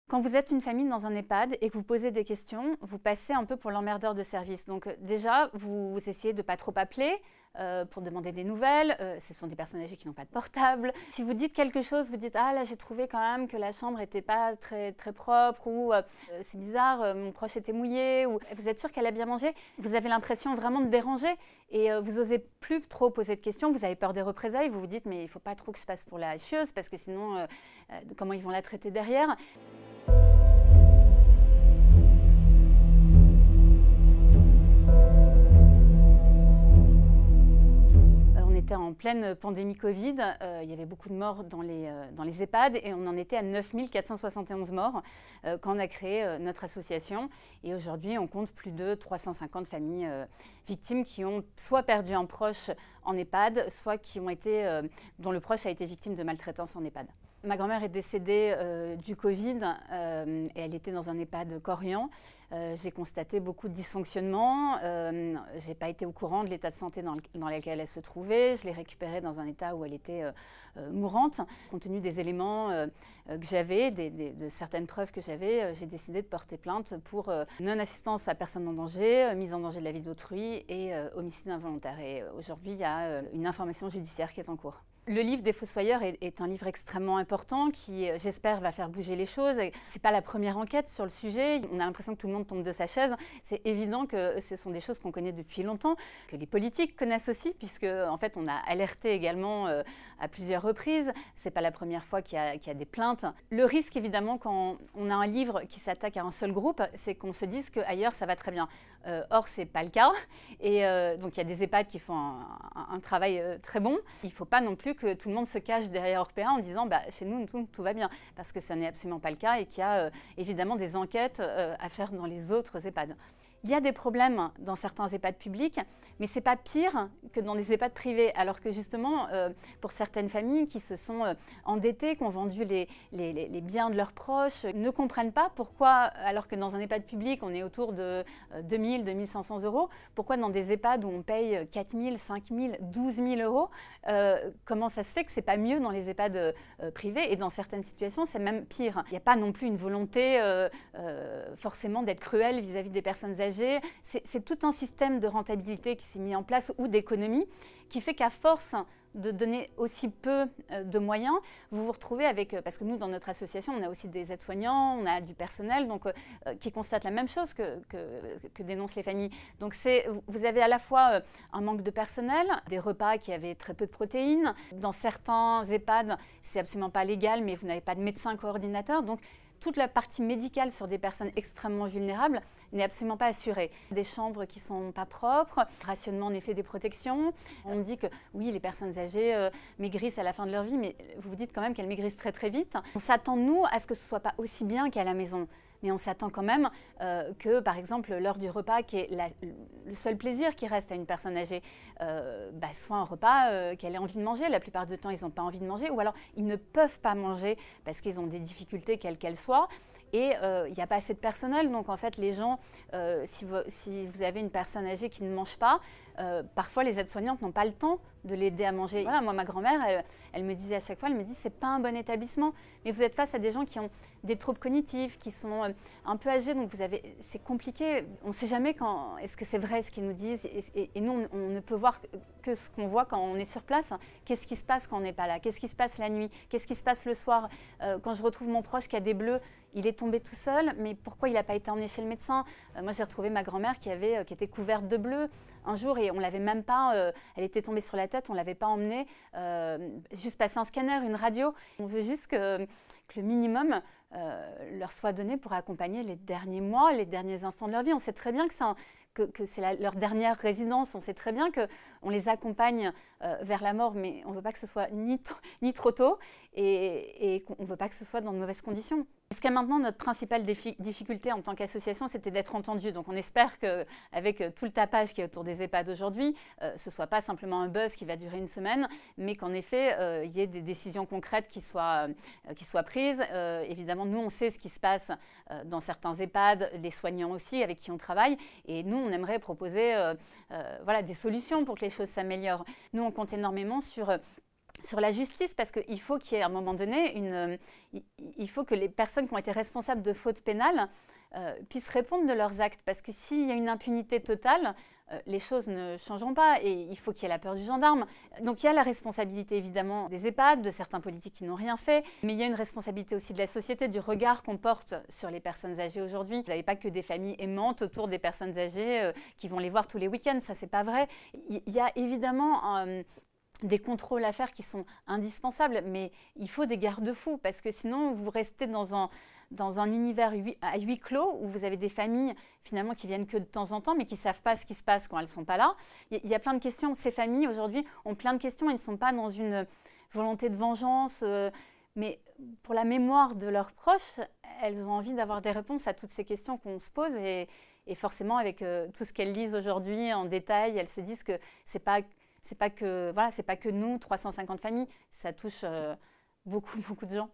Quand vous êtes une famille dans un EHPAD et que vous posez des questions, vous passez un peu pour l'emmerdeur de service. Donc déjà, vous essayez de ne pas trop appeler pour demander des nouvelles. Ce sont des personnes âgées qui n'ont pas de portable. Si vous dites quelque chose, vous dites « Ah là, j'ai trouvé quand même que la chambre n'était pas très propre » ou « C'est bizarre, mon proche était mouillé » ou « Vous êtes sûr qu'elle a bien mangé ?» Vous avez l'impression vraiment de déranger et vous n'osez plus trop poser de questions. Vous avez peur des représailles. Vous vous dites « Mais il ne faut pas trop que je passe pour la chieuse parce que sinon, comment ils vont la traiter derrière ?» En pleine pandémie Covid, il y avait beaucoup de morts dans les EHPAD et on en était à 9 471 morts quand on a créé notre association. Et aujourd'hui, on compte plus de 350 familles victimes qui ont soit perdu un proche en EHPAD, soit dont le proche a été victime de maltraitance en EHPAD. Ma grand-mère est décédée du Covid et elle était dans un EHPAD Corian. J'ai constaté beaucoup de dysfonctionnements. Je n'ai pas été au courant de l'état de santé dans lequel elle se trouvait. Je l'ai récupérée dans un état où elle était mourante. Compte tenu des éléments que j'avais, de certaines preuves que j'avais, j'ai décidé de porter plainte pour non-assistance à personne en danger, mise en danger de la vie d'autrui et homicide involontaire. Et aujourd'hui, il y a une information judiciaire qui est en cours. Le livre des Fossoyeurs est un livre extrêmement important qui, j'espère, va faire bouger les choses. Ce n'est pas la première enquête sur le sujet. On a l'impression que tout le monde tombe de sa chaise. C'est évident que ce sont des choses qu'on connaît depuis longtemps, que les politiques connaissent aussi, puisque en fait, on a alerté également à plusieurs reprises. Ce n'est pas la première fois qu'il y a des plaintes. Le risque, évidemment, quand on a un livre qui s'attaque à un seul groupe, c'est qu'on se dise qu'ailleurs, ça va très bien. Or, ce n'est pas le cas. Et donc, il y a des EHPAD qui font un travail très bon. Il ne faut pas non plus que tout le monde se cache derrière Orpea en disant chez nous, tout va bien, parce que ça n'est absolument pas le cas et qu'il y a évidemment des enquêtes à faire dans les autres EHPAD. Il y a des problèmes dans certains EHPAD publics, mais ce n'est pas pire que dans les EHPAD privés, alors que justement, pour certaines familles qui se sont endettées, qui ont vendu les biens de leurs proches, ne comprennent pas pourquoi, alors que dans un EHPAD public, on est autour de 2 000, 2 500 euros, pourquoi dans des EHPAD où on paye 4 000, 5 000, 12 000 euros, comment ça se fait que ce n'est pas mieux dans les EHPAD privés, et dans certaines situations, c'est même pire. Il n'y a pas non plus une volonté forcément d'être cruel vis-à-vis des personnes âgées. C'est tout un système de rentabilité qui s'est mis en place ou d'économie qui fait qu'à force de donner aussi peu de moyens, vous vous retrouvez avec, parce que nous dans notre association on a aussi des aides-soignants, on a du personnel donc, qui constatent la même chose que dénoncent les familles. Donc vous avez à la fois un manque de personnel, des repas qui avaient très peu de protéines, dans certains EHPAD c'est absolument pas légal mais vous n'avez pas de médecin coordinateur, donc toute la partie médicale sur des personnes extrêmement vulnérables n'est absolument pas assurée. Des chambres qui ne sont pas propres, rationnement en effet des protections. On dit que oui, les personnes âgées maigrissent à la fin de leur vie, mais vous vous dites quand même qu'elles maigrissent très vite. On s'attend, nous, à ce que ce ne soit pas aussi bien qu'à la maison. Mais on s'attend quand même que, par exemple, l'heure du repas, qui est le seul plaisir qui reste à une personne âgée, soit un repas qu'elle ait envie de manger. La plupart du temps, ils n'ont pas envie de manger, ou alors ils ne peuvent pas manger parce qu'ils ont des difficultés, quelles qu'elles soient. Et il n'y a pas assez de personnel, donc en fait les gens, si vous avez une personne âgée qui ne mange pas, parfois les aides-soignantes n'ont pas le temps de l'aider à manger. Voilà, moi ma grand-mère, elle me disait à chaque fois, elle me dit c'est pas un bon établissement, mais vous êtes face à des gens qui ont des troubles cognitifs, qui sont un peu âgés, donc c'est compliqué, on ne sait jamais est-ce que c'est vrai ce qu'ils nous disent, et nous on ne peut voir que ce qu'on voit quand on est sur place. Qu'est-ce qui se passe quand on n'est pas là? Qu'est-ce qui se passe la nuit? Qu'est-ce qui se passe le soir? Quand je retrouve mon proche qui a des bleus, il est tombé tout seul, mais pourquoi il n'a pas été emmené chez le médecin? Moi, j'ai retrouvé ma grand-mère qui était couverte de bleu un jour et on l'avait même pas, elle était tombée sur la tête, on ne l'avait pas emmenée, juste passer un scanner, une radio. On veut juste que le minimum leur soit donné pour accompagner les derniers mois, les derniers instants de leur vie. On sait très bien que c'est leur dernière résidence, on sait très bien qu'on les accompagne vers la mort, mais on ne veut pas que ce soit ni trop tôt et qu'on ne veut pas que ce soit dans de mauvaises conditions. Jusqu'à maintenant, notre principale difficulté en tant qu'association, c'était d'être entendu. Donc on espère qu'avec tout le tapage qui est autour des EHPAD aujourd'hui, ce ne soit pas simplement un buzz qui va durer une semaine, mais qu'en effet, il y ait des décisions concrètes qui soient prises. Évidemment, nous, on sait ce qui se passe dans certains EHPAD, les soignants aussi, avec qui on travaille. Et nous, on aimerait proposer des solutions pour que les choses s'améliorent. Nous, on compte énormément sur sur la justice, parce qu'il faut qu'il y ait à un moment donné, il faut que les personnes qui ont été responsables de fautes pénales puissent répondre de leurs actes. Parce que s'il y a une impunité totale, les choses ne changeront pas et il faut qu'il y ait la peur du gendarme. Donc il y a la responsabilité évidemment des EHPAD, de certains politiques qui n'ont rien fait, mais il y a une responsabilité aussi de la société, du regard qu'on porte sur les personnes âgées aujourd'hui. Vous n'avez pas que des familles aimantes autour des personnes âgées qui vont les voir tous les week-ends, ça c'est pas vrai. Il y a évidemment des contrôles à faire qui sont indispensables, mais il faut des garde-fous parce que sinon vous restez dans un univers à huis clos où vous avez des familles finalement qui viennent que de temps en temps mais qui ne savent pas ce qui se passe quand elles ne sont pas là. Il y a plein de questions. Ces familles aujourd'hui ont plein de questions. Elles ne sont pas dans une volonté de vengeance, mais pour la mémoire de leurs proches, elles ont envie d'avoir des réponses à toutes ces questions qu'on se pose et forcément avec tout ce qu'elles lisent aujourd'hui en détail, elles se disent que c'est pas que nous, 350 familles, ça touche beaucoup de gens.